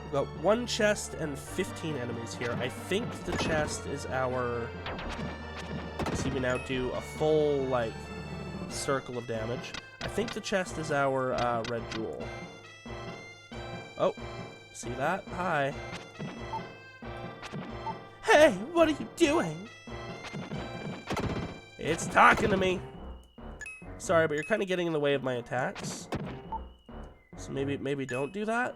We've got 1 chest and 15 enemies here. I think the chest is our... See, we now do a full, like, circle of damage. I think the chest is our red jewel. Oh, see that? Hi. Hey, what are you doing? It's talking to me. Sorry, but you're kind of getting in the way of my attacks. So maybe don't do that.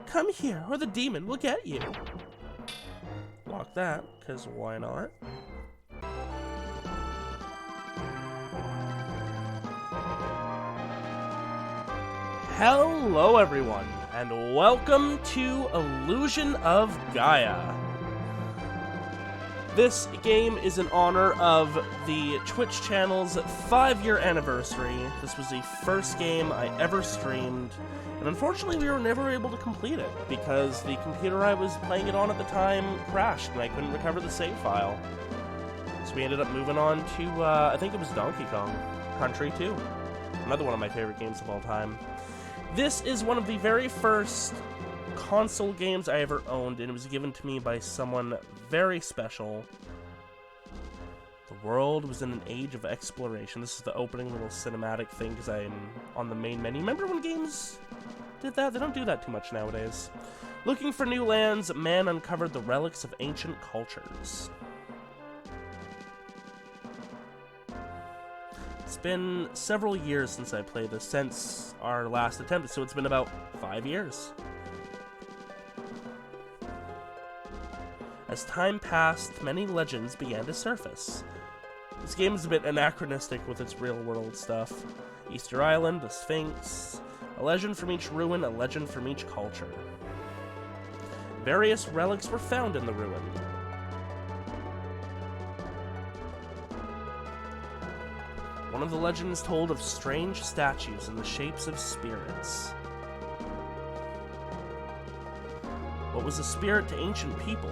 Come here, or the demon will get you. Block that, because why not? Hello everyone, and welcome to Illusion of Gaia. This game is in honor of the Twitch channel's 5-year anniversary. This was the first game I ever streamed, and unfortunately we were never able to complete it because the computer I was playing it on at the time crashed and I couldn't recover the save file. So we ended up moving on to, I think it was Donkey Kong Country 2. Another one of my favorite games of all time. This is one of the very first console games I ever owned, and it was given to me by someone very special. The world was in an age of exploration. This is the opening little cinematic thing because I'm on the main menu. Remember when games did that? They don't do that too much nowadays. Looking for new lands, man uncovered the relics of ancient cultures. It's been several years since I played this, since our last attempt, so it's been about 5 years. As time passed, many legends began to surface. This game is a bit anachronistic with its real-world stuff. Easter Island, the Sphinx, a legend from each ruin, a legend from each culture. Various relics were found in the ruin. One of the legends told of strange statues in the shapes of spirits. What was a spirit to ancient people?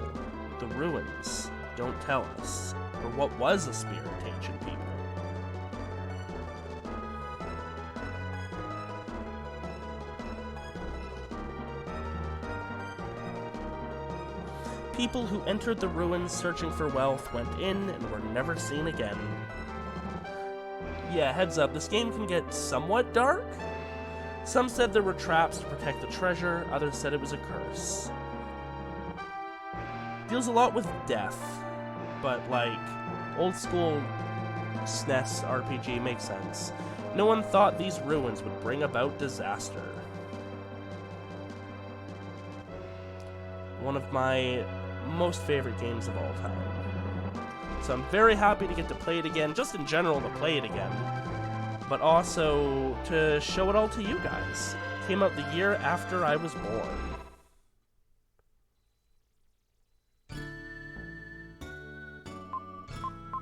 The ruins don't tell us. Or what was a spirit to ancient people? People who entered the ruins searching for wealth went in and were never seen again. Yeah, heads up, this game can get somewhat dark. Some said there were traps to protect the treasure, others said it was a curse. Deals a lot with death, but like, old school SNES RPG makes sense. No one thought these ruins would bring about disaster. One of my most favorite games of all time. So I'm very happy to get to play it again, just in general to play it again, but also to show it all to you guys. It came out the year after I was born.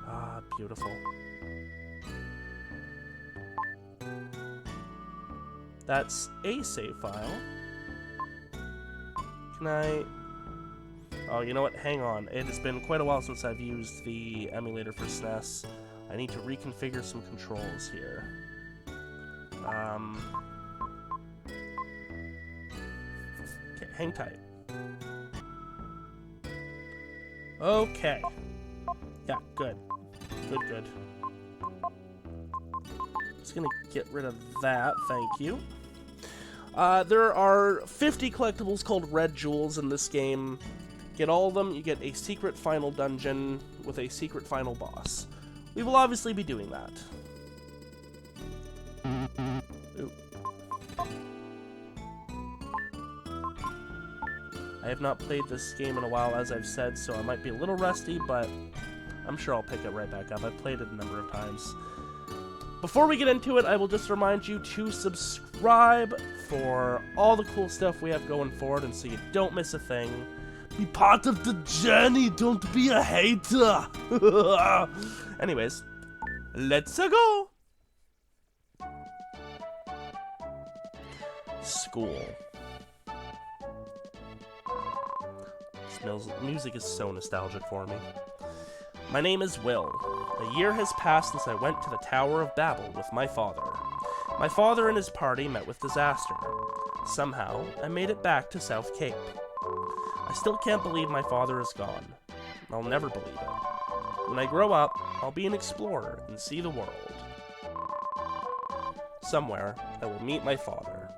Ah, beautiful. That's a save file. Can I... Oh, you know what? Hang on. It has been quite a while since I've used the emulator for SNES. I need to reconfigure some controls here. Okay, hang tight. Okay. Yeah, good. Good. Just gonna get rid of that, thank you. There are 50 collectibles called Red Jewels in this game. Get all of them, you get a secret final dungeon with a secret final boss. We will obviously be doing that. Ooh. I have not played this game in a while, as I've said, so I might be a little rusty, but I'm sure I'll pick it right back up. I've played it a number of times. Before we get into it, I will just remind you to subscribe for all the cool stuff we have going forward, and so you don't miss a thing. Be part of the journey, don't be a hater! Anyways, let's go! School. This music is so nostalgic for me. My name is Will. A year has passed since I went to the Tower of Babel with my father. My father and his party met with disaster. Somehow, I made it back to South Cape. I still can't believe my father is gone. I'll never believe it. When I grow up, I'll be an explorer and see the world. Somewhere, I will meet my father.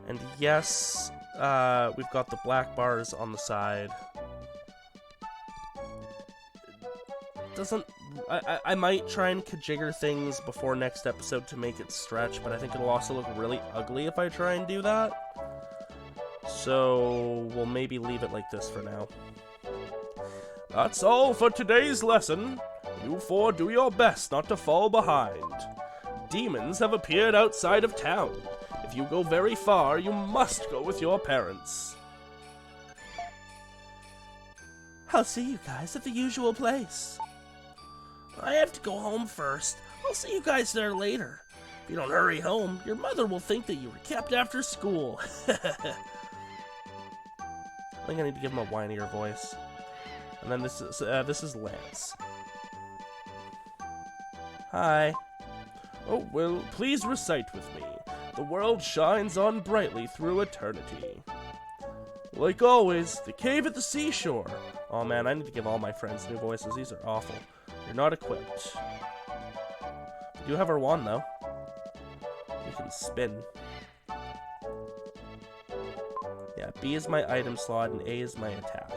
And yes, we've got the black bars on the side. I might try and kajigger things before next episode to make it stretch, but I think it'll also look really ugly if I try and do that. So we'll maybe leave it like this for now. That's all for today's lesson. You four do your best not to fall behind. Demons have appeared outside of town. If you go very far, you must go with your parents. I'll see you guys at the usual place. I have to go home first. I'll see you guys there later. If you don't hurry home, your mother will think that you were kept after school. I think I need to give him a whinier voice. And then this is Lance. Hi. Oh, well, please recite with me. The world shines on brightly through eternity. Like always, the cave at the seashore. Oh man, I need to give all my friends new voices. These are awful. You're not equipped. You do have her wand, though. You can spin. Yeah, B is my item slot and A is my attack.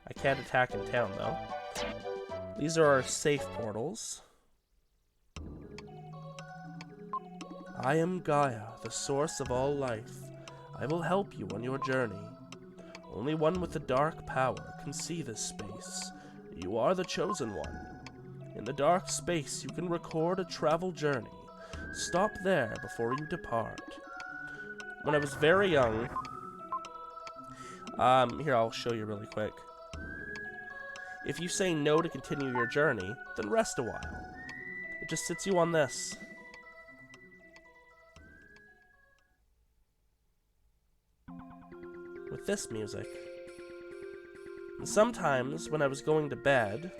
I can't attack in town, though. These are our safe portals. I am Gaia, the source of all life. I will help you on your journey. Only one with the dark power can see this space. You are the chosen one. In the dark space, you can record a travel journey. Stop there before you depart. When I was very young... here, I'll show you really quick. If you say no to continue your journey, then rest a while. It just sits you on this. With this music. And sometimes, when I was going to bed,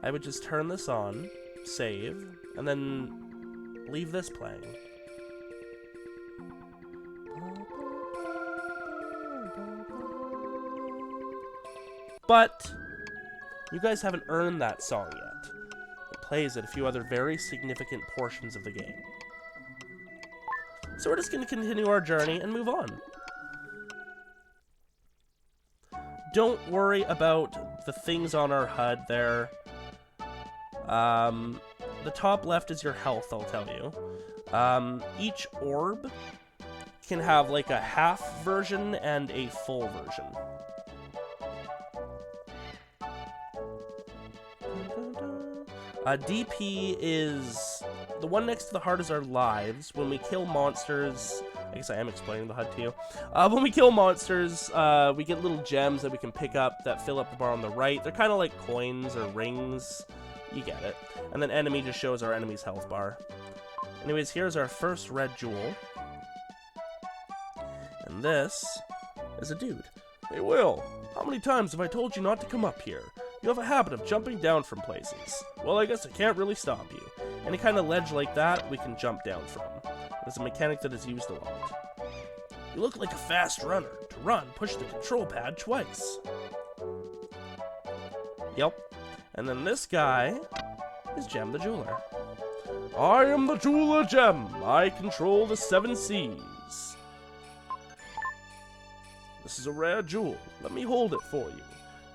I would just turn this on, save, and then leave this playing. But you guys haven't earned that song yet. It plays at a few other very significant portions of the game. So we're just going to continue our journey and move on. Don't worry about the things on our HUD there. The top left is your health, I'll tell you. Each orb can have like a half version and a full version. DP is... The one next to the heart is our lives. When we kill monsters... I guess I am explaining the HUD to you. When we kill monsters, we get little gems that we can pick up that fill up the bar on the right. They're kind of like coins or rings. You get it. And then enemy just shows our enemy's health bar. Anyways, here's our first red jewel. And this is a dude. Hey, Will, how many times have I told you not to come up here? You have a habit of jumping down from places. Well, I guess I can't really stop you. Any kind of ledge like that, we can jump down from. It's a mechanic that is used a lot. You look like a fast runner. To run, push the control pad twice. Yep. And then this guy is Gem the Jeweler. I am the Jeweler Gem. I control the 7 seas. This is a rare jewel. Let me hold it for you.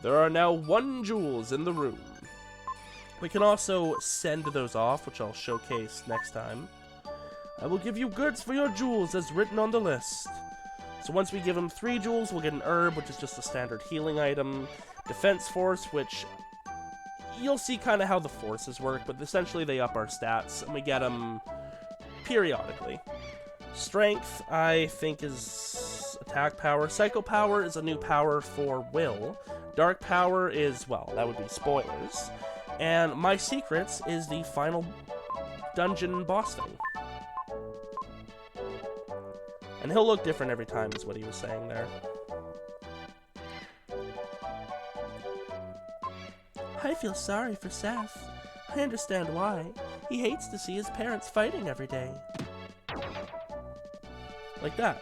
There are now 1 jewels in the room. We can also send those off, which I'll showcase next time. I will give you goods for your jewels as written on the list. So once we give him 3 jewels, we'll get an herb, which is just a standard healing item. Defense force, which you'll see kind of how the forces work, but essentially they up our stats, and we get them periodically. Strength, I think, is attack power. Psycho power is a new power for Will. Dark power is, well, that would be spoilers. And my secrets is the final dungeon boss thing. And he'll look different every time is what he was saying there. I feel sorry for Seth. I understand why. He hates to see his parents fighting every day. Like that.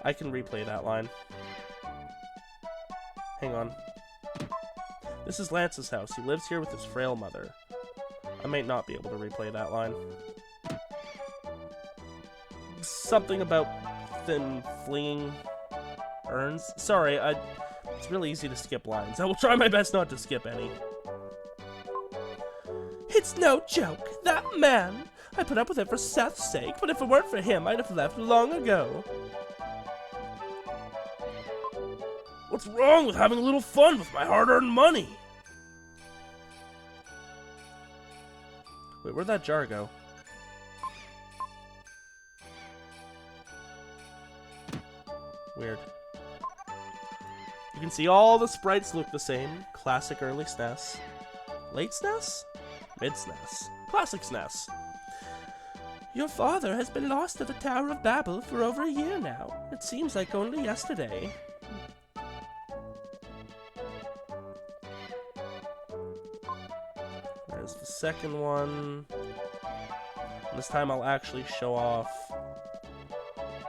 I can replay that line. Hang on. This is Lance's house. He lives here with his frail mother. I may not be able to replay that line. Something about them flinging urns. Sorry, it's really easy to skip lines. I will try my best not to skip any. It's no joke. That man! I put up with it for Seth's sake, but if it weren't for him, I'd have left long ago. What's wrong with having a little fun with my hard-earned money? Wait, where'd that jar go? Weird. You can see all the sprites look the same. Classic early SNES. Late SNES? Mid SNES. Classic SNES. Your father has been lost to the Tower of Babel for over a year now. It seems like only yesterday. There's the second one. This time I'll actually show off.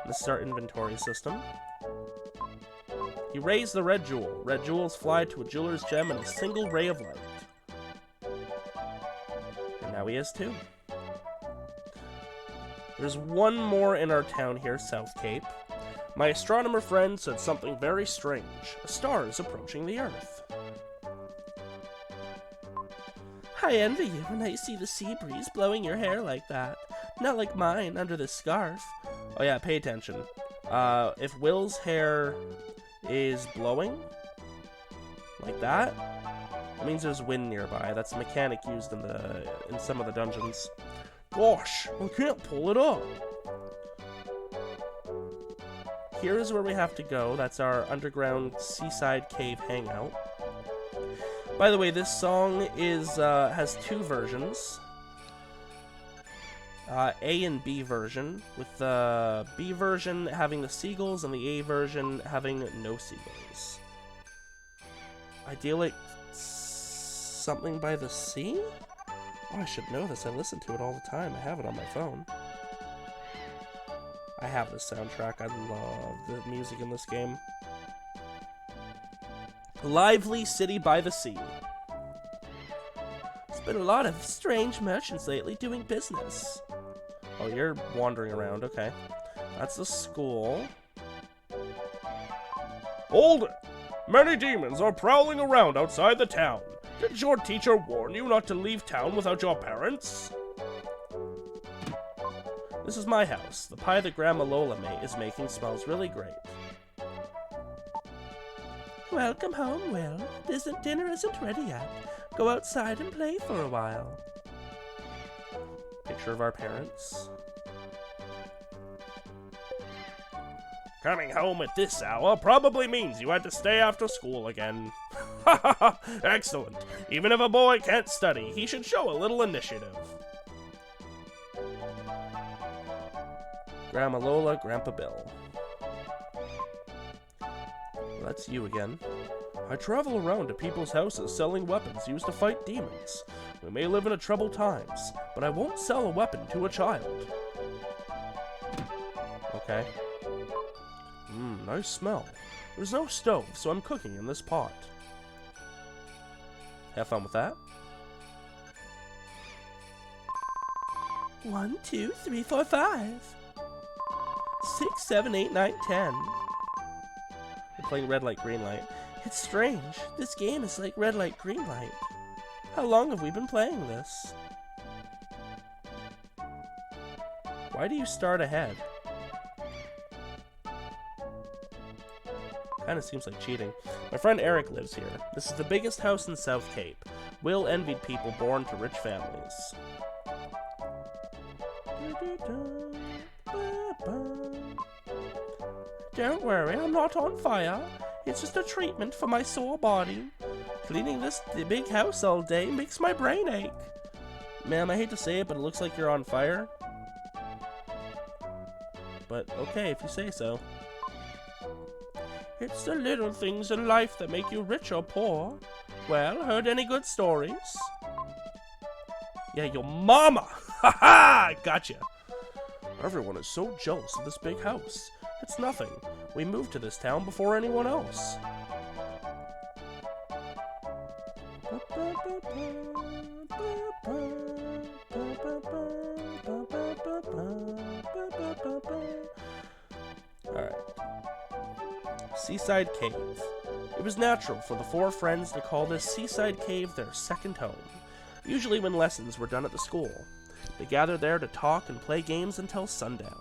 This is our inventory system. He raised the red jewel. Red jewels fly to a jeweler's gem in a single ray of light. And now he has two. There's one more in our town here, South Cape. My astronomer friend said something very strange. A star is approaching the Earth. I envy you when I see the sea breeze blowing your hair like that. Not like mine under this scarf. Oh yeah, pay attention. If Will's hair is blowing like that, it means there's wind nearby. That's a mechanic used in some of the dungeons. Gosh, I can't pull it up. Here is where we have to go. That's our underground seaside cave hangout. By the way, this song has two versions. A and B version, with the B version having the seagulls and the A version having no seagulls. Idyllic something by the sea? Oh, I should know this. I listen to it all the time. I have it on my phone. I have this soundtrack. I love the music in this game. Lively City by the Sea. There's been a lot of strange merchants lately doing business. Oh, you're wandering around. Okay. That's the school. Hold it! Many demons are prowling around outside the town. Did your teacher warn you not to leave town without your parents? This is my house. The pie that Grandma Lola is making smells really great. Welcome home, Will. Dinner isn't ready yet. Go outside and play for a while. Picture of our parents. Coming home at this hour probably means you had to stay after school again. Ha ha ha! Excellent. Even if a boy can't study, he should show a little initiative. Grandma Lola, Grandpa Bill. Well, that's you again. I travel around to people's houses selling weapons used to fight demons. We may live in troubled times, but I won't sell a weapon to a child. Okay. Nice smell. There's no stove, so I'm cooking in this pot. Have fun with that. 1, 2, 3, 4, 5. 6, 7, 8, 9, 10. We're playing red light, green light. It's strange. This game is like red light, green light. How long have we been playing this? Why do you start ahead? Kinda seems like cheating. My friend Eric lives here. This is the biggest house in South Cape. Will envied people born to rich families. Don't worry, I'm not on fire. It's just a treatment for my sore body. Cleaning this big house all day makes my brain ache. Ma'am, I hate to say it, but it looks like you're on fire. but okay if you say so. It's the little things in life that make you rich or poor. Well, heard any good stories? Yeah, your mama! Ha ha! Gotcha! Everyone is so jealous of this big house. It's nothing. We moved to this town before anyone else. Alright. Seaside Cave. It was natural for the four friends to call this seaside cave their second home, usually when lessons were done at the school. They gathered there to talk and play games until sundown.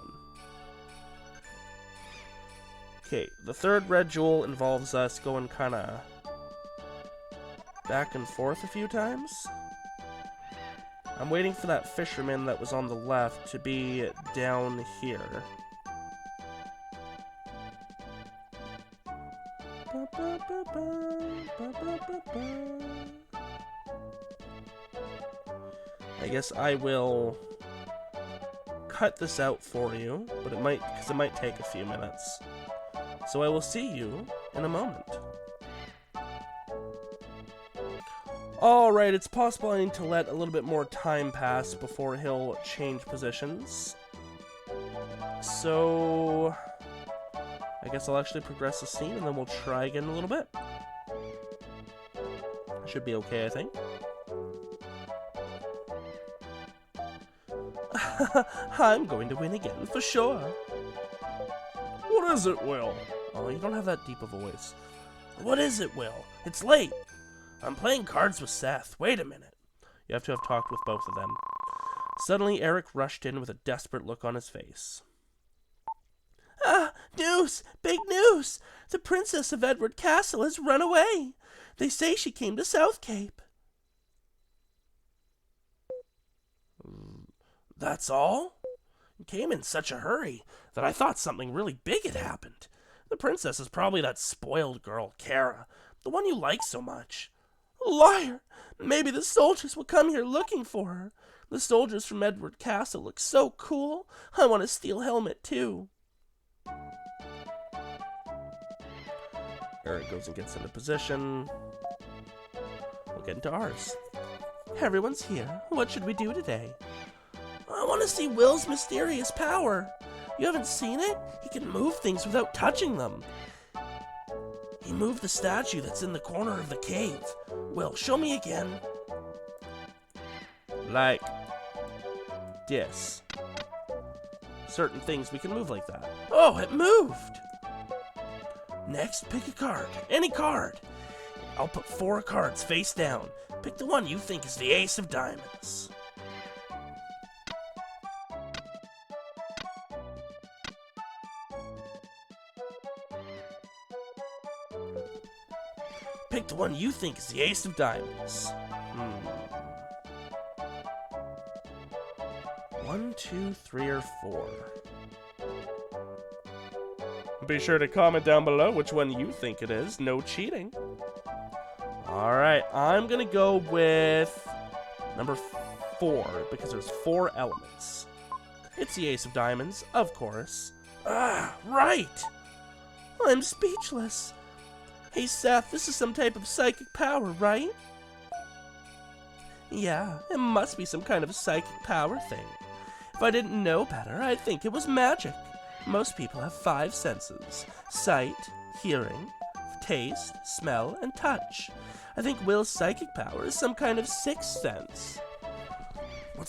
Okay, the third red jewel involves us going kinda back and forth a few times. I'm waiting for that fisherman that was on the left to be down here. I guess I will cut this out for you, but it might take a few minutes. So I will see you in a moment. Alright, it's possible I need to let a little bit more time pass before he'll change positions. So I guess I'll actually progress the scene and then we'll try again in a little bit. Should be okay, I think. I'm going to win again, for sure. What is it, Will? Oh, you don't have that deep of a voice. What is it, Will? It's late. I'm playing cards with Seth. Wait a minute. You have to have talked with both of them. Suddenly, Eric rushed in with a desperate look on his face. Ah, news! Big news! The Princess of Edward Castle has run away. They say she came to South Cape. That's all? It came in such a hurry that I thought something really big had happened. The princess is probably that spoiled girl, Kara, the one you like so much. Liar! Maybe the soldiers will come here looking for her. The soldiers from Edward Castle look so cool. I want a steel helmet, too. Eric goes and gets into position. We'll get into ours. Everyone's here. What should we do today? I want to see Will's mysterious power. You haven't seen it? He can move things without touching them. He moved the statue that's in the corner of the cave. Will, show me again. Like this. Certain things we can move like that. Oh, it moved! Next, pick a card. Any card. I'll put 4 cards face down. Pick the one you think is the ace of diamonds. Pick the one you think is the ace of diamonds. 1, 2, 3, or 4. Be sure to comment down below which one you think it is. No cheating. Alright, I'm gonna go with number 4, because there's 4 elements. It's the ace of diamonds, of course. Ah, right! I'm speechless. Hey Seth, this is some type of psychic power, right? Yeah, it must be some kind of psychic power thing. If I didn't know better, I'd think it was magic. Most people have 5 senses: sight, hearing, taste, smell, and touch. I think Will's psychic power is some kind of 6th sense. What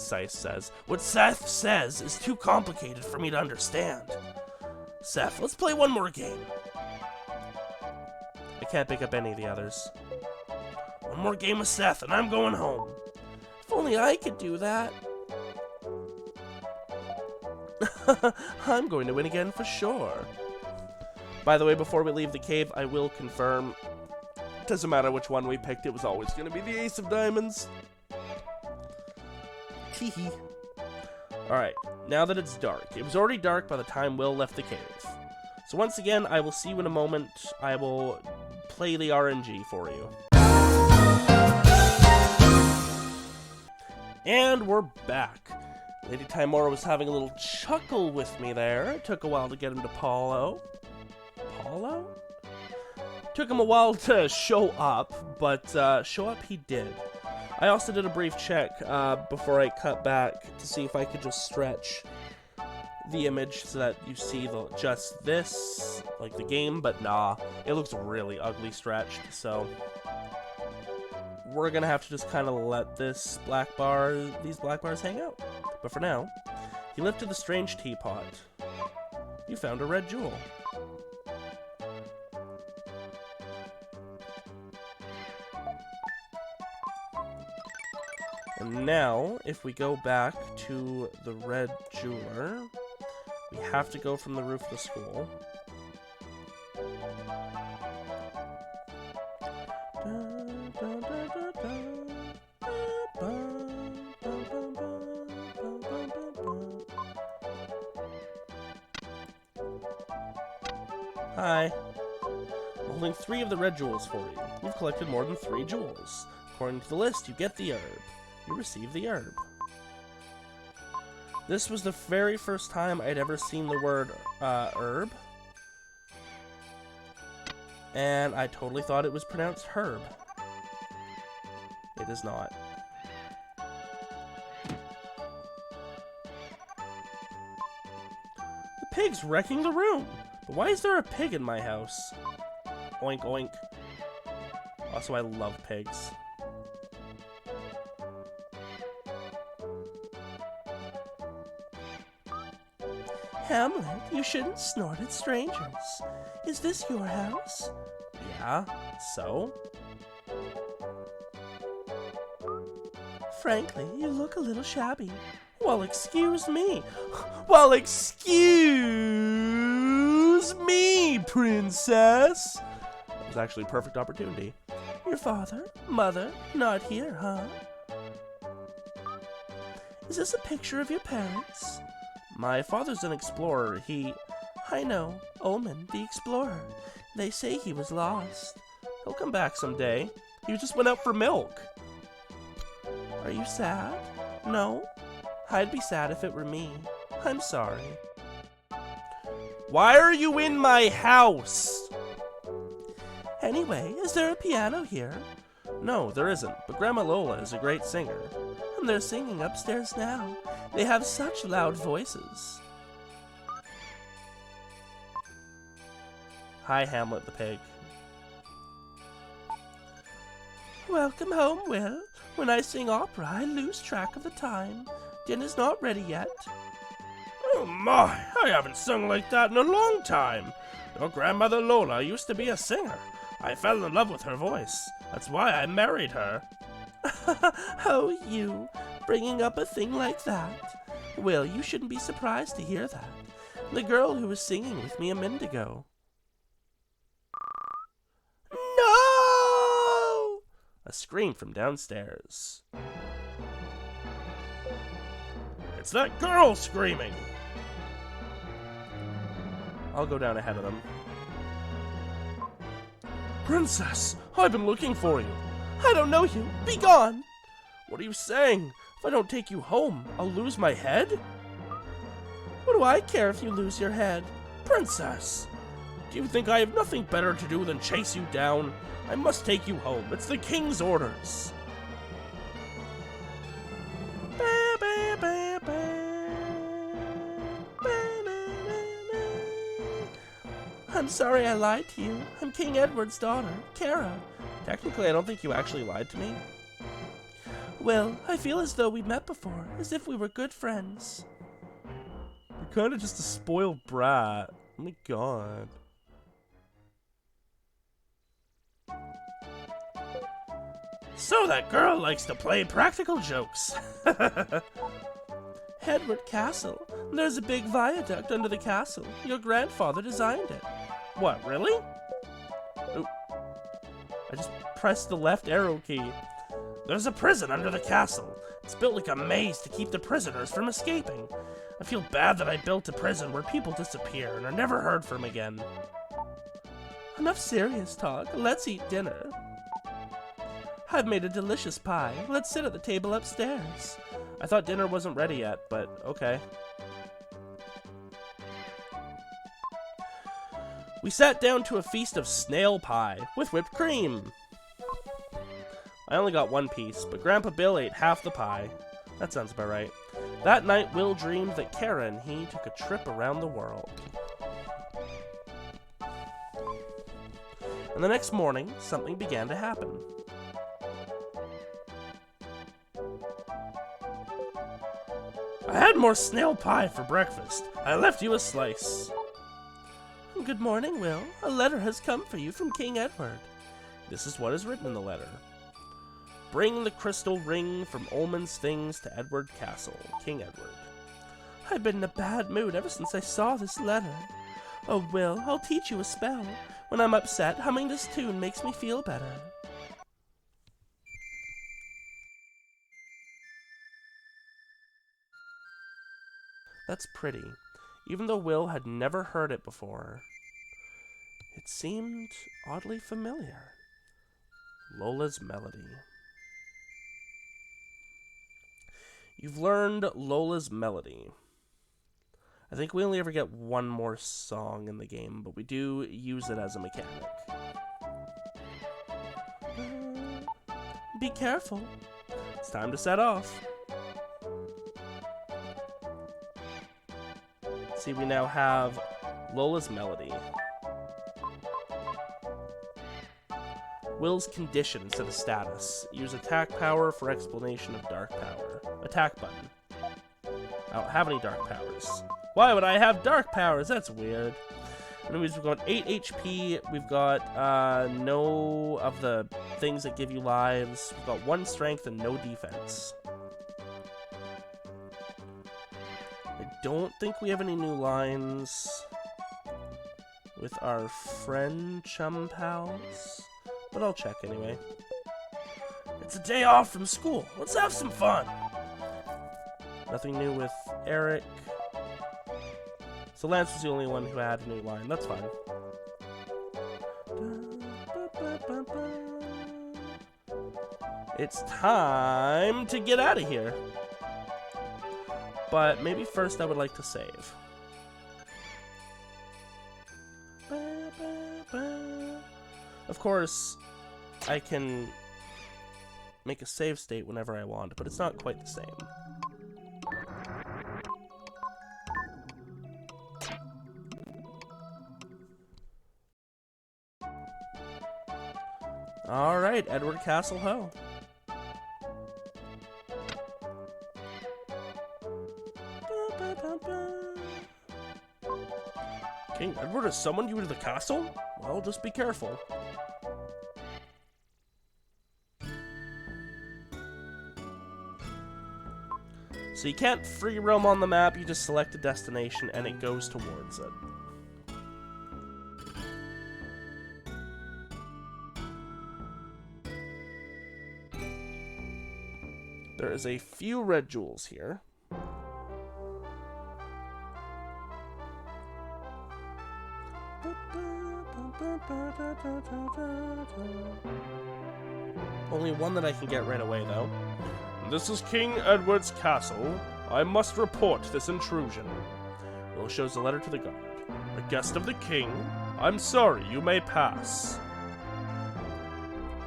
Seth says is too complicated for me to understand. Seth, let's play one more game. I can't pick up any of the others. One more game with Seth and I'm going home. If only I could do that. I'm going to win again for sure. By the way, before we leave the cave, I will confirm. Doesn't matter which one we picked, it was always going to be the ace of diamonds. Teehee. Alright, now that it's dark. It was already dark by the time Will left the cave. So once again, I will see you in a moment. I will play the RNG for you. And we're back. Lady Timora was having a little chuckle with me there. It took a while to get him to Paulo. Paulo? Took him a while to show up, but show up he did. I also did a brief check before I cut back to see if I could just stretch the image so that you see just this, like the game, but nah, it looks really ugly stretched, so we're gonna have to just kind of let these black bars hang out. But for now, he lifted the strange teapot. You found a red jewel. And now, if we go back to the red jeweler, we have to go from the roof of the school. Hi. I'm holding 3 of the red jewels for you. You've collected more than 3 jewels. According to the list, you get the herb. You receive the herb. This was the very first time I'd ever seen the word herb. And I totally thought it was pronounced herb. It is not. The pig's wrecking the room. But why is there a pig in my house? Oink oink. Also, I love pigs. Hamlet, you shouldn't snort at strangers. Is this your house? Yeah, so? Frankly, you look a little shabby. Well, excuse me. Well, excuse me, princess. That was actually a perfect opportunity. Your father, mother, not here, huh? Is this a picture of your parents? My father's an explorer. I know, Omen, the explorer. They say he was lost. He'll come back someday. He just went out for milk. Are you sad? No? I'd be sad if it were me. I'm sorry. Why are you in my house? Anyway, is there a piano here? No, there isn't, but Grandma Lola is a great singer. And they're singing upstairs now. They have such loud voices. Hi, Hamlet the pig. Welcome home, Will. When I sing opera, I lose track of the time. Dinner's not ready yet. Oh my, I haven't sung like that in a long time. Your grandmother Lola used to be a singer. I fell in love with her voice. That's why I married her. Oh, you, bringing up a thing like that. Will, you shouldn't be surprised to hear that. The girl who was singing with me a minute ago. No! A scream from downstairs. It's that girl screaming! I'll go down ahead of them. Princess, I've been looking for you. I don't know you. Be gone! What are you saying? If I don't take you home, I'll lose my head? What do I care if you lose your head? Princess! Do you think I have nothing better to do than chase you down? I must take you home. It's the king's orders. I'm sorry I lied to you. I'm King Edward's daughter, Kara. Technically, I don't think you actually lied to me. Well, I feel as though we met before, as if we were good friends. You're kind of just a spoiled brat. Oh my god. So that girl likes to play practical jokes. Edward Castle. There's a big viaduct under the castle. Your grandfather designed it. What, really? Oop. I just pressed the left arrow key. There's a prison under the castle. It's built like a maze to keep the prisoners from escaping. I feel bad that I built a prison where people disappear and are never heard from again. Enough serious talk. Let's eat dinner. I've made a delicious pie. Let's sit at the table upstairs. I thought dinner wasn't ready yet, but okay. We sat down to a feast of snail pie with whipped cream. I only got one piece, but Grandpa Bill ate half the pie. That sounds about right. That night, Will dreamed that Kara and he took a trip around the world. And the next morning, something began to happen. I had more snail pie for breakfast. I left you a slice. Good morning, Will. A letter has come for you from King Edward. This is what is written in the letter. Bring the crystal ring from Ullman's Things to Edward Castle, King Edward. I've been in a bad mood ever since I saw this letter. Oh, Will, I'll teach you a spell. When I'm upset, humming this tune makes me feel better. That's pretty. Even though Will had never heard it before, it seemed oddly familiar. Lola's Melody. You've learned Lola's Melody. I think we only ever get one more song in the game, but we do use it as a mechanic. Be careful. It's time to set off. See, we now have Lola's Melody. Will's condition instead of status. Use attack power for explanation of dark power. Attack button. I don't have any dark powers. Why would I have dark powers? That's weird. Anyways, we've got 8 HP. We've got no of the things that give you lives. We've got 1 strength and no defense. I don't think we have any new lines with our friend chum pals, but I'll check anyway. It's a day off from school. Let's have some fun. Nothing new with Eric. So Lance was the only one who had a new line. That's fine. It's time to get out of here. But maybe first I would like to save. Of course, I can make a save state whenever I want, but it's not quite the same. Alright, Edward Castle Ho. King Edward has summoned you to the castle? Well, just be careful. So you can't free roam on the map, you just select a destination and it goes towards it. There is a few red jewels here. Only one that I can get right away, though. This is King Edward's castle. I must report this intrusion. Will shows a letter to the guard. A guest of the king. I'm sorry, you may pass.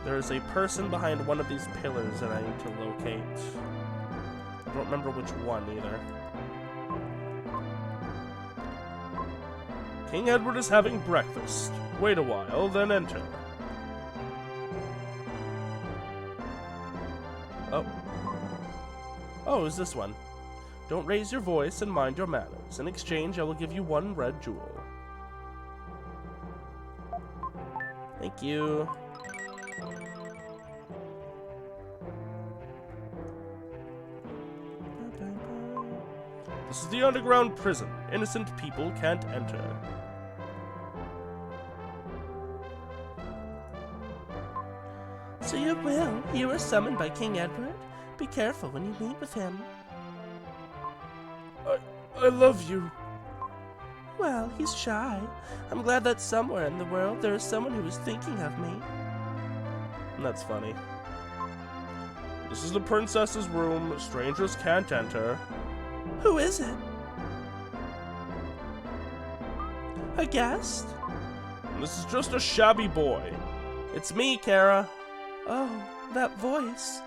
There is a person behind one of these pillars that I need to locate. I don't remember which one either. King Edward is having breakfast. Wait a while, then enter. Oh. Oh, is this one? Don't raise your voice and mind your manners. In exchange, I will give you 1 red jewel. Thank you. This is the underground prison. Innocent people can't enter. So you will. You were summoned by King Edward. Be careful when you meet with him. I love you. Well, he's shy. I'm glad that somewhere in the world there is someone who is thinking of me. And that's funny. This is the princess's room. Strangers can't enter. Who is it? A guest? This is just a shabby boy. It's me, Kara. Oh, that voice.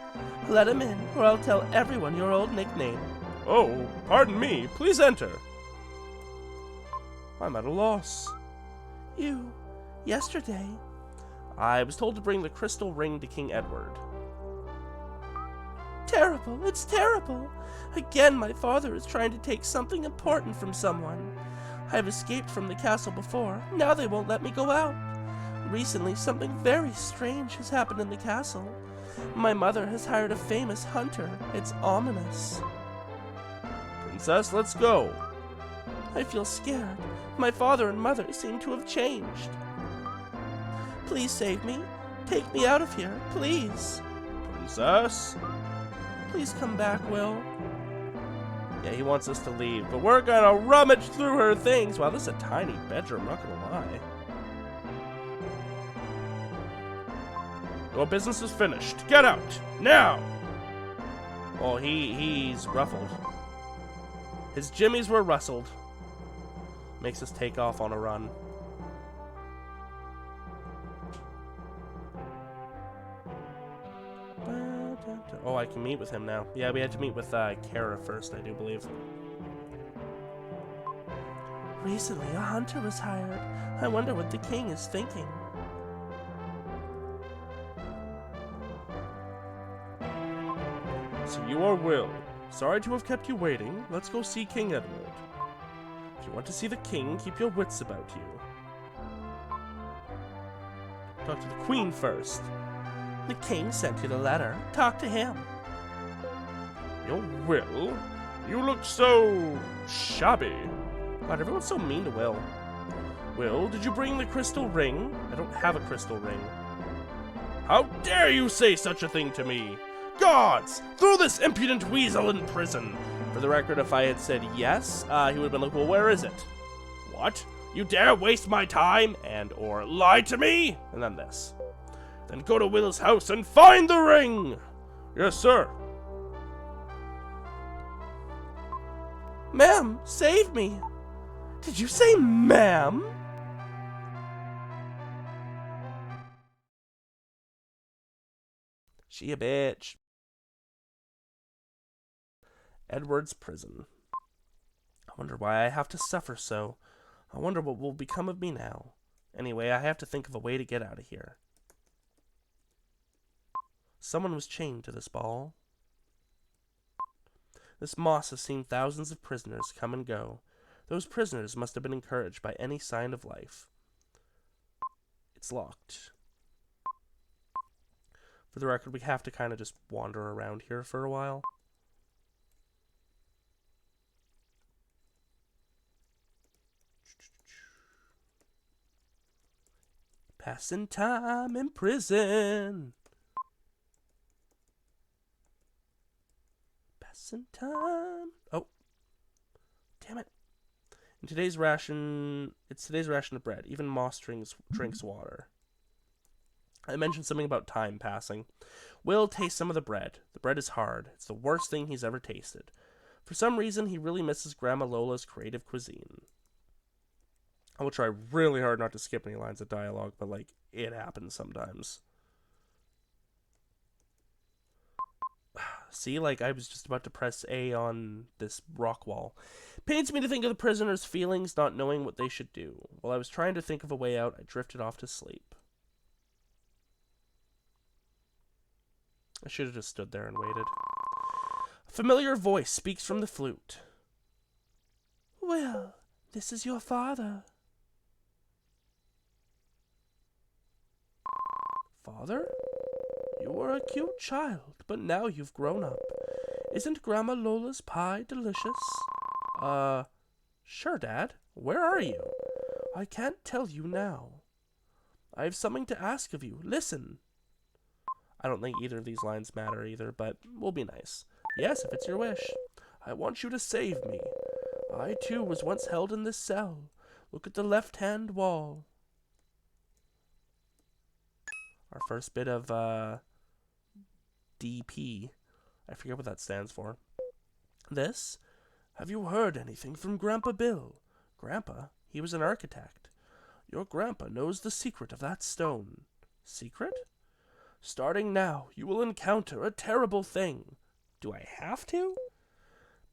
Let him in, or I'll tell everyone your old nickname. Oh, pardon me. Please enter. I'm at a loss. Yesterday. I was told to bring the crystal ring to King Edward. Terrible, it's terrible. Again, my father is trying to take something important from someone. I've escaped from the castle before. Now they won't let me go out. Recently, something very strange has happened in the castle. My mother has hired a famous hunter. It's ominous. Princess, let's go. I feel scared. My father and mother seem to have changed. Please save me. Take me out of here, please. Princess? Please come back, Will. Yeah, he wants us to leave, but we're gonna rummage through her things. Wow, this is a tiny bedroom, not gonna lie. Your business is finished. Get out! Now! Oh, he's ruffled. His jimmies were rustled. Makes us take off on a run. Oh, I can meet with him now. Yeah, we had to meet with Kara first, I do believe. Recently, a hunter was hired. I wonder what the king is thinking. So you are Will. Sorry to have kept you waiting. Let's go see King Edward. If you want to see the king, keep your wits about you. Talk to the queen first. The king sent you the letter. Talk to him. You're Will? You look so shabby. God, everyone's so mean to Will. Will, did you bring the crystal ring? I don't have a crystal ring. How dare you say such a thing to me? Gods, throw this impudent weasel in prison. For the record, if I had said yes, he would have been like, well, where is it? What? You dare waste my time and or lie to me? And then this. Then go to Will's house and find the ring! Yes, sir. Ma'am, save me. Did you say ma'am? She a bitch. Edward's prison. I wonder why I have to suffer so. I wonder what will become of me now. Anyway, I have to think of a way to get out of here. Someone was chained to this ball. This moss has seen thousands of prisoners come and go. Those prisoners must have been encouraged by any sign of life. It's locked. For the record, we have to kind of just wander around here for a while. Passing time in prison. Passing time. Oh. Damn it. In today's ration, it's today's ration of bread. Even Moss drinks water. I mentioned something about time passing. Will tastes some of the bread. The bread is hard. It's the worst thing he's ever tasted. For some reason, he really misses Grandma Lola's creative cuisine. I will try really hard not to skip any lines of dialogue, but, like, it happens sometimes. See, like, I was just about to press A on this rock wall. Pains me to think of the prisoners' feelings, not knowing what they should do. While I was trying to think of a way out, I drifted off to sleep. I should have just stood there and waited. A familiar voice speaks from the flute. Will, this is your father. Father? You were a cute child, but now you've grown up. Isn't Grandma Lola's pie delicious? Sure, Dad. Where are you? I can't tell you now. I have something to ask of you. Listen. I don't think either of these lines matter either, but we'll be nice. Yes, if it's your wish. I want you to save me. I, too, was once held in this cell. Look at the left-hand wall. Our first bit of, DP. I forget what that stands for. This? Have you heard anything from Grandpa Bill? Grandpa? He was an architect. Your grandpa knows the secret of that stone. Secret? Starting now, you will encounter a terrible thing. Do I have to?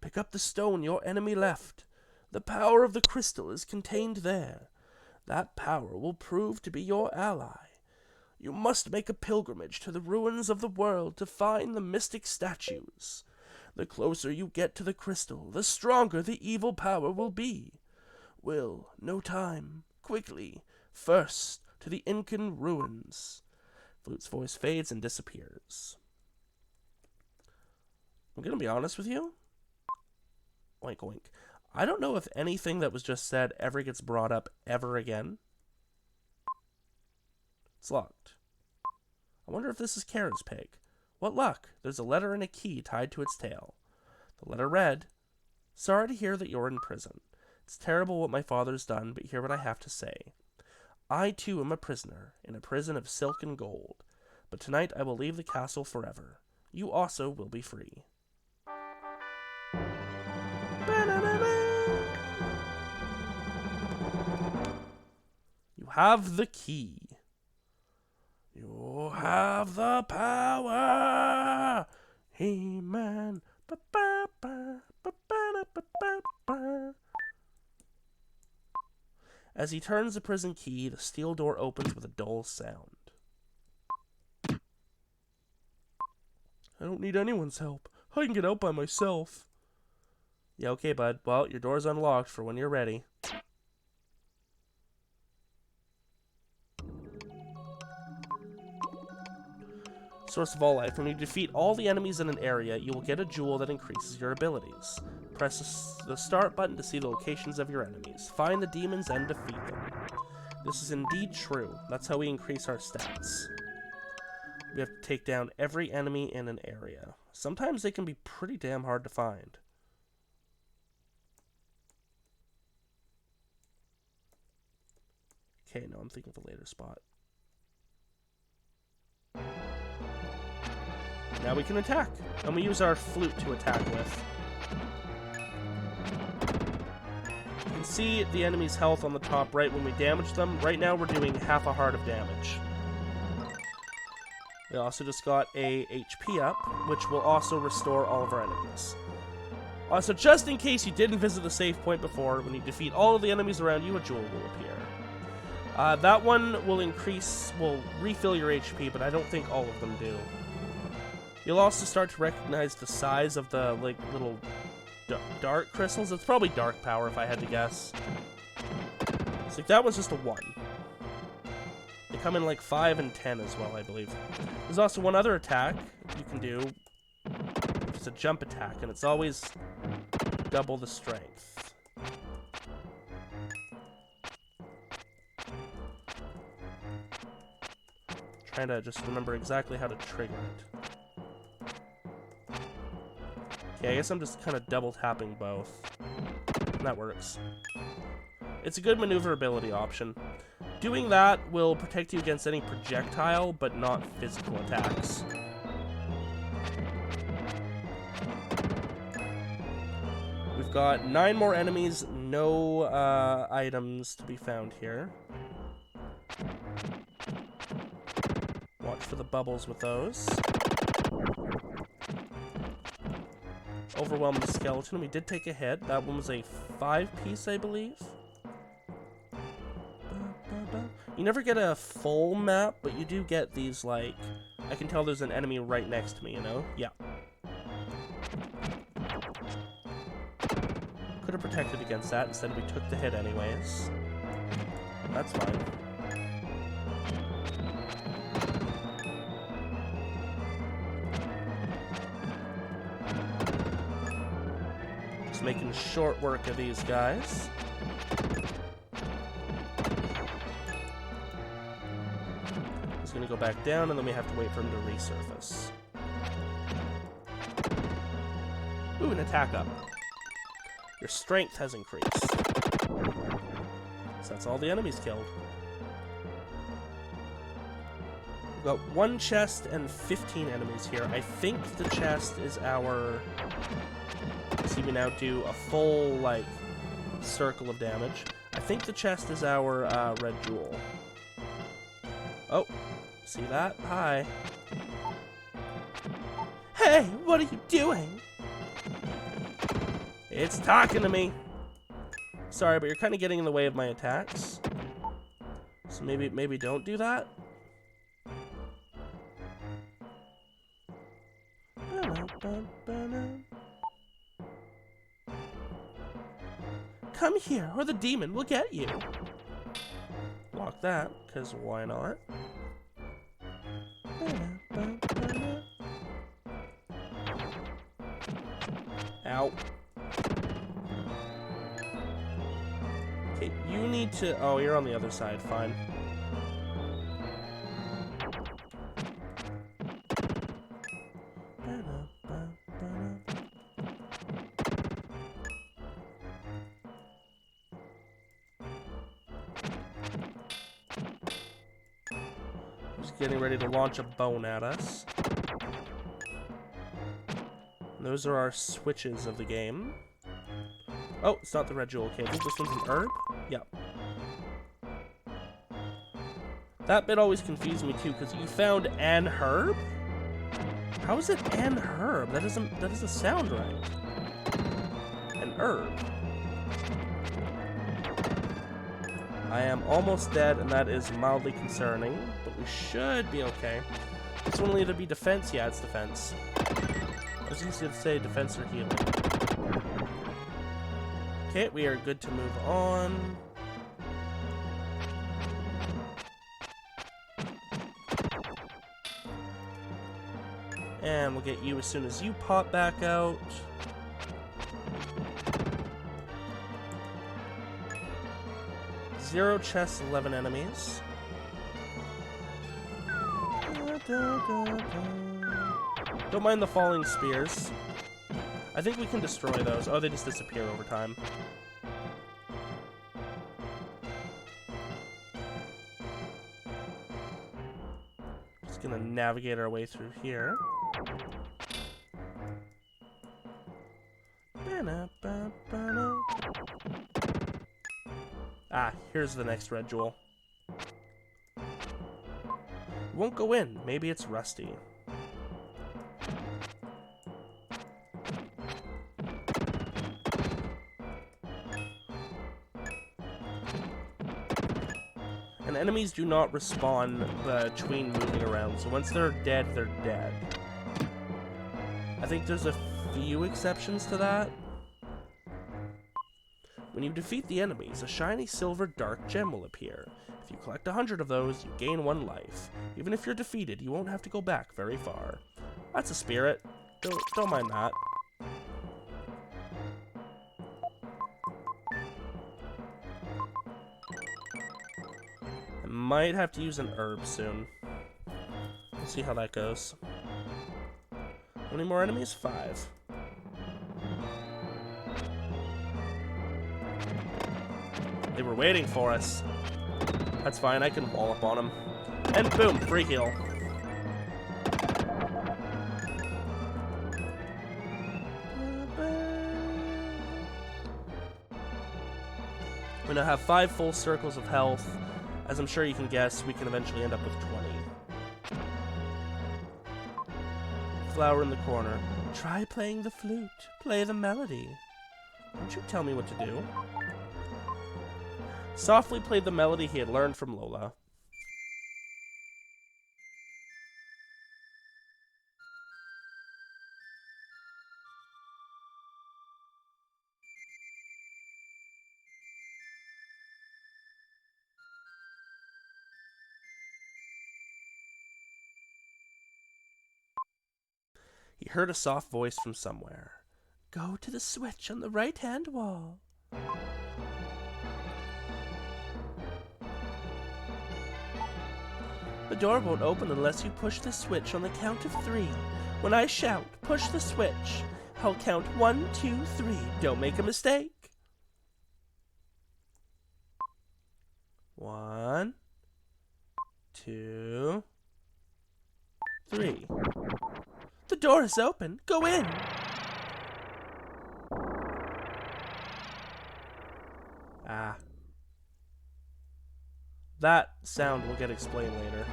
Pick up the stone your enemy left. The power of the crystal is contained there. That power will prove to be your ally. You must make a pilgrimage to the ruins of the world to find the mystic statues. The closer you get to the crystal, the stronger the evil power will be. Will, no time, quickly, first to the Incan ruins. Flute's voice fades and disappears. I'm gonna be honest with you. Oink oink. I don't know if anything that was just said ever gets brought up ever again. It's locked. I wonder if this is Kara's pig. What luck! There's a letter and a key tied to its tail. The letter read, Sorry to hear that you're in prison. It's terrible what my father's done, but hear what I have to say. I too am a prisoner, in a prison of silk and gold. But tonight I will leave the castle forever. You also will be free. You have the key. You have the power. He-Man. As he turns the prison key, the steel door opens with a dull sound. I don't need anyone's help. I can get out by myself. Yeah, okay, bud. Well, your door's unlocked for when you're ready. Source of all life. When you defeat all the enemies in an area, you will get a jewel that increases your abilities. Press the start button to see the locations of your enemies. Find the demons and defeat them. This is indeed true. That's how we increase our stats. We have to take down every enemy in an area. Sometimes they can be pretty damn hard to find. Okay, no, I'm thinking of a later spot. Now we can attack, and we use our flute to attack with. You can see the enemy's health on the top right when we damage them. Right now we're doing half a heart of damage. We also just got a HP up, which will also restore all of our enemies. Also, just in case you didn't visit the save point before, when you defeat all of the enemies around you, a jewel will appear. That one will refill your HP, but I don't think all of them do. You'll also start to recognize the size of the little dark crystals. It's probably dark power if I had to guess. It's like that one's just a 1. They come in like 5 and 10 as well, I believe. There's also one other attack you can do. It's a jump attack, and it's always double the strength. Trying to just remember exactly how to trigger it. Okay, I guess I'm just kind of double tapping both. That works. It's a good maneuverability option. Doing that will protect you against any projectile, but not physical attacks. We've got 9 more enemies, no items to be found here. Watch for the bubbles with those. Overwhelm the skeleton. We did take a hit. That one was a 5-piece, I believe. You never get a full map, but you do get these, like... I can tell there's an enemy right next to me, you know? Yeah. Could have protected against that. Instead, we took the hit anyways. That's fine. Just making short work of these guys. He's gonna go back down, and then we have to wait for him to resurface. Ooh, an attack up. Your strength has increased. So that's all the enemies killed. We've got 1 chest and 15 enemies here. I think the chest is our... See, we now do a full, like, circle of damage. I think the chest is our red jewel. Oh, see that? Hi. Hey, what are you doing? It's talking to me. Sorry, but you're kind of getting in the way of my attacks. So maybe don't do that. Come here, or the demon will get you. Block that, because why not? Ow. Okay, you need to... Oh, you're on the other side. Fine. Just getting ready to launch a bone at us. And those are our switches of the game. Oh, it's not the red jewel. Okay, I think this one's an herb? Yep. That bit always confused me too, because you found an herb? How is it an herb? That doesn't sound right. An herb. I am almost dead, and that is mildly concerning, but we should be okay. This one will either be defense. Yeah, it's defense. I was just going to say defense or healing. Okay, we are good to move on. And we'll get you as soon as you pop back out. Zero chests, 11 enemies. Don't mind the falling spears. I think we can destroy those. Oh, they just disappear over time. Just gonna navigate our way through here. Ah, here's the next red jewel. It won't go in. Maybe it's rusty. And enemies do not respawn between moving around, so once they're dead, they're dead. I think there's a few exceptions to that. When you defeat the enemies, a shiny silver dark gem will appear. If you collect 100 of those, you gain 1 life. Even if you're defeated, you won't have to go back very far. That's a spirit. Don't mind that. I might have to use an herb soon. We'll see how that goes. How many more enemies? 5. They were waiting for us. That's fine, I can wall up on them. And boom, free heal. We now have 5 full circles of health. As I'm sure you can guess, we can eventually end up with 20. Flower in the corner. Try playing the flute. Play the melody. Don't you tell me what to do. Softly played the melody he had learned from Lola. He heard a soft voice from somewhere. Go to the switch on the right-hand wall. The door won't open unless you push the switch on the count of 3. When I shout, push the switch. I'll count 1, 2, 3. Don't make a mistake. 1, 2, 3. The door is open. Go in. Ah. That sound will get explained later.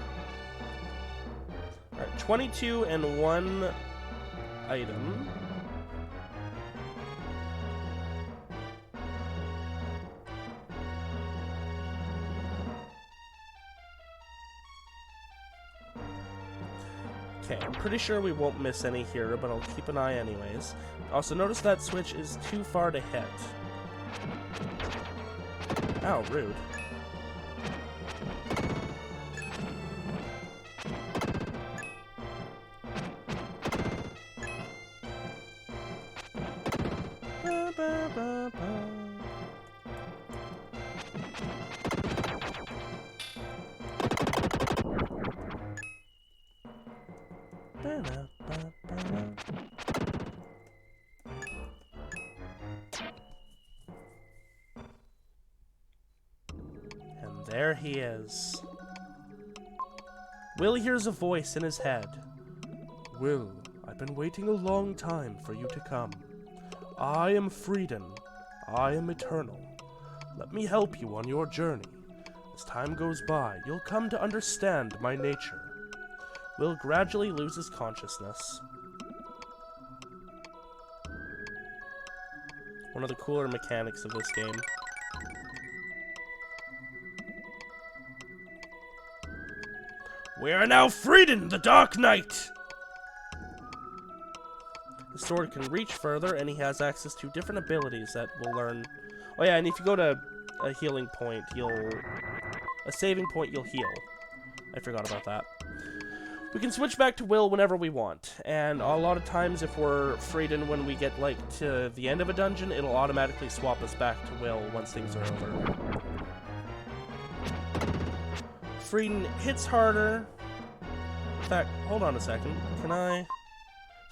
Alright, 22 and 1 item. Okay, I'm pretty sure we won't miss any here, but I'll keep an eye anyways. Also, notice that switch is too far to hit. Ow, rude. Ba, ba, ba, ba. And there he is. Will hears a voice in his head. Will, I've been waiting a long time for you to come. I am Freedom. I am eternal. Let me help you on your journey. As time goes by, you'll come to understand my nature. Will gradually loses consciousness. One of the cooler mechanics of this game. We are now freed in the Dark Knight! The sword can reach further, and he has access to different abilities that we'll learn. Oh yeah, and if you go to a healing point, a saving point, you'll heal. I forgot about that. We can switch back to Will whenever we want, and a lot of times if we're Freedom when we get, like, to the end of a dungeon, it'll automatically swap us back to Will once things are over. Freedom hits harder. In fact, hold on a second. Can I...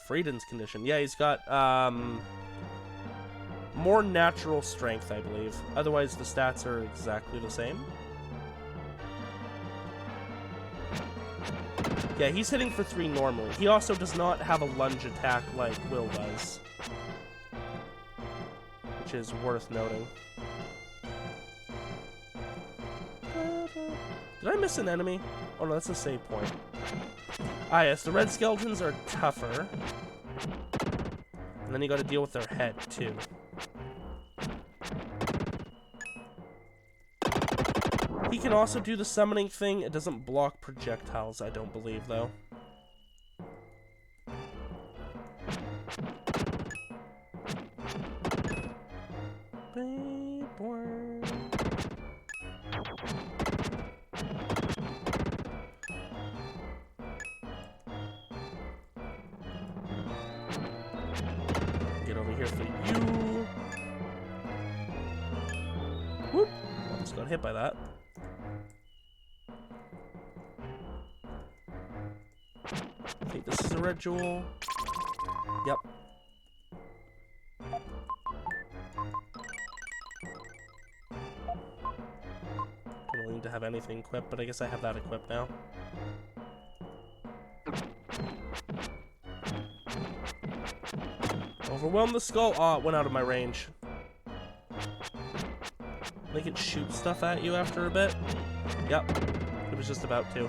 Freedom's condition. Yeah, he's got, more natural strength, I believe. Otherwise, the stats are exactly the same. Yeah, he's hitting for 3 normally. He also does not have a lunge attack like Will does. Which is worth noting. Did I miss an enemy? Oh no, that's a save point. Ah yes, the red skeletons are tougher. And then you gotta deal with their head, too. He can also do the summoning thing. It doesn't block projectiles, I don't believe, though. Get over here for you. Whoop! Almost got hit by that. I think this is a red jewel. Yep. Don't need to have anything equipped, but I guess I have that equipped now. Overwhelm the skull. Oh, it went out of my range. They can shoot stuff at you after a bit. Yep. It was just about to.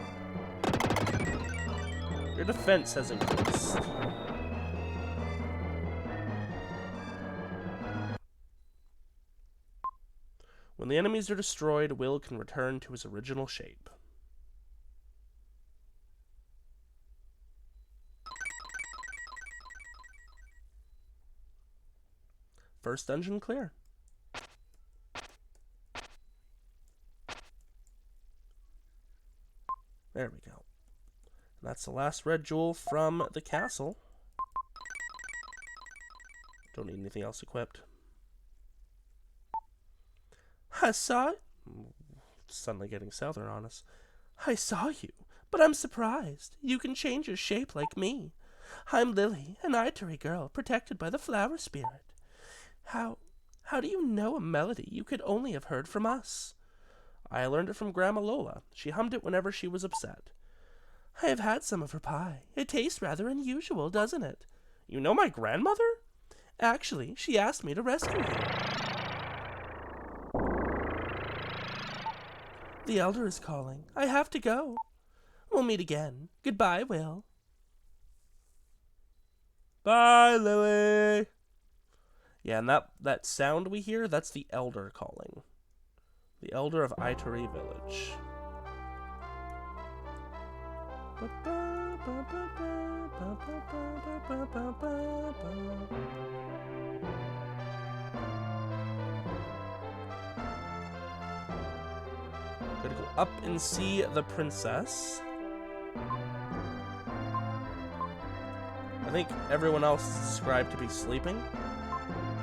Your defense has increased. When the enemies are destroyed, Will can return to his original shape. First dungeon clear. There we go. That's the last red jewel from the castle. Don't need anything else equipped. I saw... Suddenly getting southern on us. I saw you, but I'm surprised. You can change your shape like me. I'm Lily, an Itory girl, protected by the flower spirit. How do you know a melody you could only have heard from us? I learned it from Grandma Lola. She hummed it whenever she was upset. I have had some of her pie. It tastes rather unusual, doesn't it? You know my grandmother? Actually, she asked me to rescue you. The elder is calling. I have to go. We'll meet again. Goodbye, Will. Bye, Lily. Yeah, and that sound we hear, that's the elder calling. The elder of Itory Village. Gotta go up and see the princess. I think everyone else is described to be sleeping.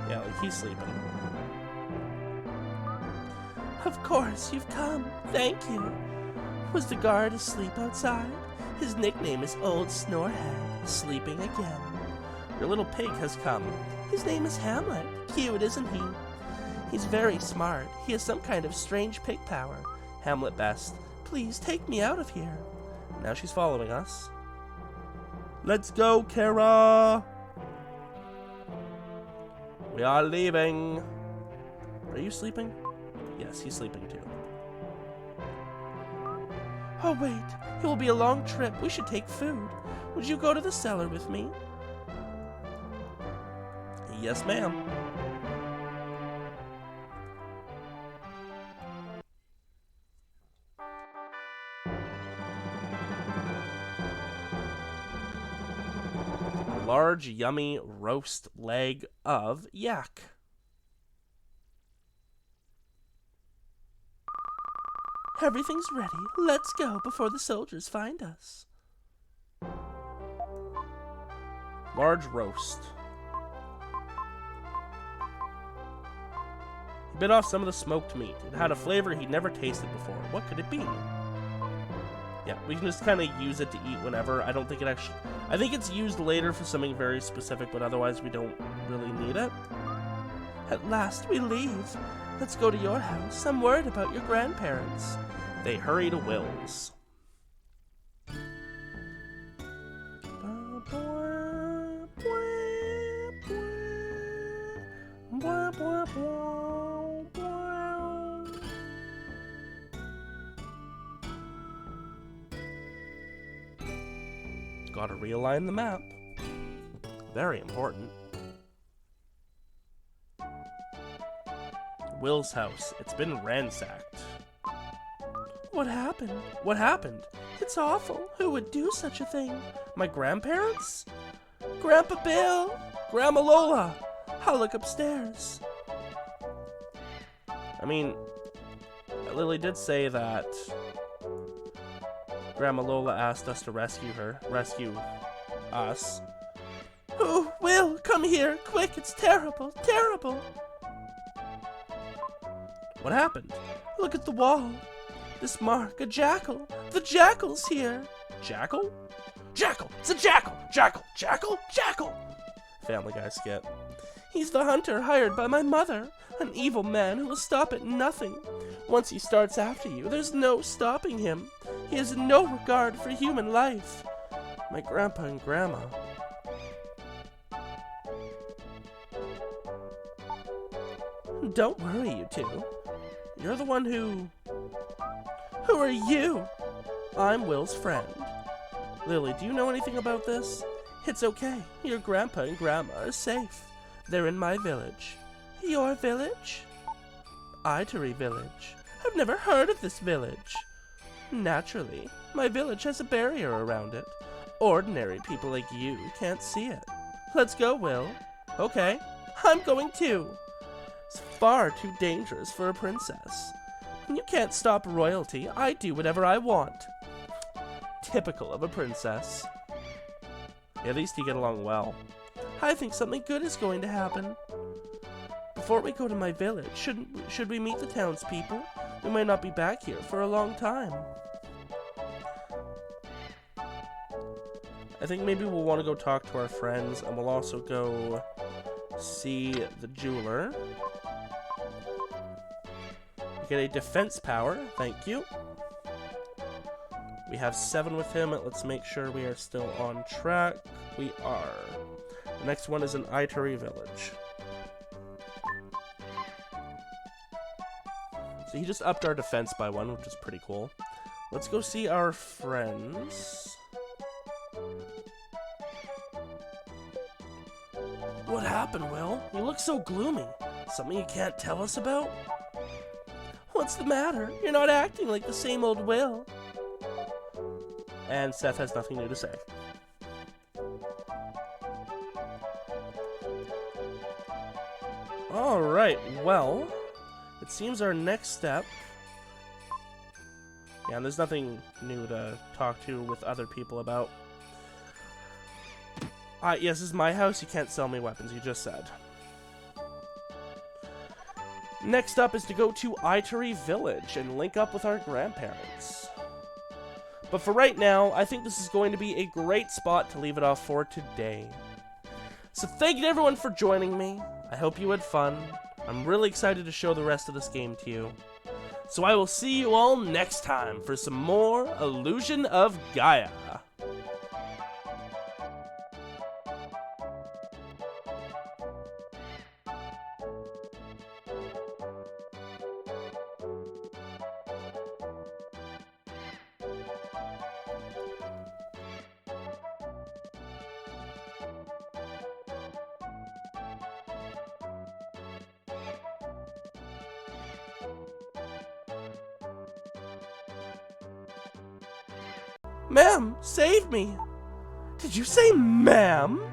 Yeah, like he's sleeping. Of course, you've come. Thank you. Was the guard asleep outside? His nickname is Old Snorehead, sleeping again. Your little pig has come. His name is Hamlet. Cute, isn't he? He's very smart. He has some kind of strange pig power. Hamlet best. Please take me out of here. Now she's following us. Let's go, Kara! We are leaving. Are you sleeping? Yes, he's sleeping too. Oh, wait. It will be a long trip. We should take food. Would you go to the cellar with me? Yes, ma'am. A large, yummy roast leg of yak. Everything's ready. Let's go before the soldiers find us. Large roast. He bit off some of the smoked meat. It had a flavor he'd never tasted before. What could it be? Yeah, we can just kind of use it to eat whenever. I don't think it actually... I think it's used later for something very specific, but otherwise we don't really need it. At last we leave. Let's go to your house. I'm worried about your grandparents. They hurry to Will's. Gotta realign the map. Very important. Will's house. It's been ransacked. What happened? What happened? It's awful. Who would do such a thing? My grandparents? Grandpa Bill! Grandma Lola! I'll look upstairs. I mean, Lily did say that Grandma Lola asked us to rescue us. Oh, Will, come here, quick, it's terrible, terrible. What happened? Look at the wall. This mark, a jackal. The jackal's here. Jackal? Jackal! It's a jackal! Jackal! Jackal! Jackal! Family Guy skit. He's the hunter hired by my mother, an evil man who will stop at nothing. Once he starts after you, there's no stopping him. He has no regard for human life. My grandpa and grandma. Don't worry, you two. You're the one who... Who are you? I'm Will's friend. Lily, do you know anything about this? It's okay. Your grandpa and grandma are safe. They're in my village. Your village? Itory Village. I've never heard of this village. Naturally, my village has a barrier around it. Ordinary people like you can't see it. Let's go, Will. Okay. I'm going too. It's far too dangerous for a princess. You can't stop royalty. I do whatever I want. Typical of a princess. Yeah, at least you get along well. I think something good is going to happen. Before we go to my village, should we meet the townspeople? We might not be back here for a long time. I think maybe we'll want to go talk to our friends, and we'll also go see the jeweler. Get a defense power, thank you. We have 7 with him. Let's make sure we are still on track. We are. The next one is an Itory Village. So he just upped our defense by 1, which is pretty cool. Let's go see our friends. What happened, Will? You look so gloomy. Something you can't tell us about? What's the matter? You're not acting like the same old Will. And Seth has nothing new to say. Alright, well, it seems our next step... Yeah, and there's nothing new to talk to with other people about. Yes, this is my house. You can't sell me weapons, you just said. Next up is to go to Itory Village and link up with our grandparents. But for right now, I think this is going to be a great spot to leave it off for today. So thank you to everyone for joining me. I hope you had fun. I'm really excited to show the rest of this game to you. So I will see you all next time for some more Illusion of Gaia. Ma'am, save me! Did you say ma'am?